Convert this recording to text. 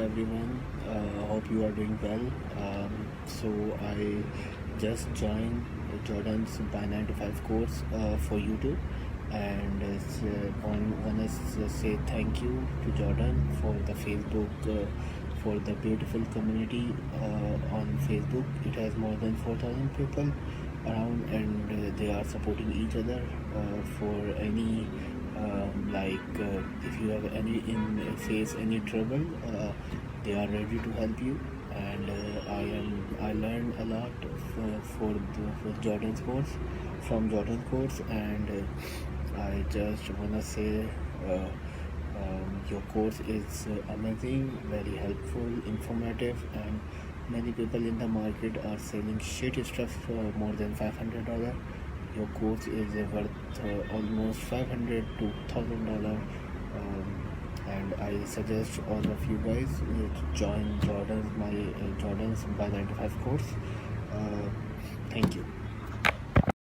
everyone. Hope you are doing well. So I just joined Jordan's by 95 course for YouTube, and want to say thank you to Jordan for the Facebook, for the beautiful community on Facebook. It has more than 4,000 people around, and they are supporting each other for any if you have any face any trouble, they are ready to help you. And I learned a lot for Jordan's course, from Jordan's course. And I just wanna say your course is amazing, very helpful, informative, and many people in the market are selling shit stuff for more than $500. Your course is worth almost $500 to $1,000, and I suggest all of you guys to join Jordan's by 95 course. Thank you.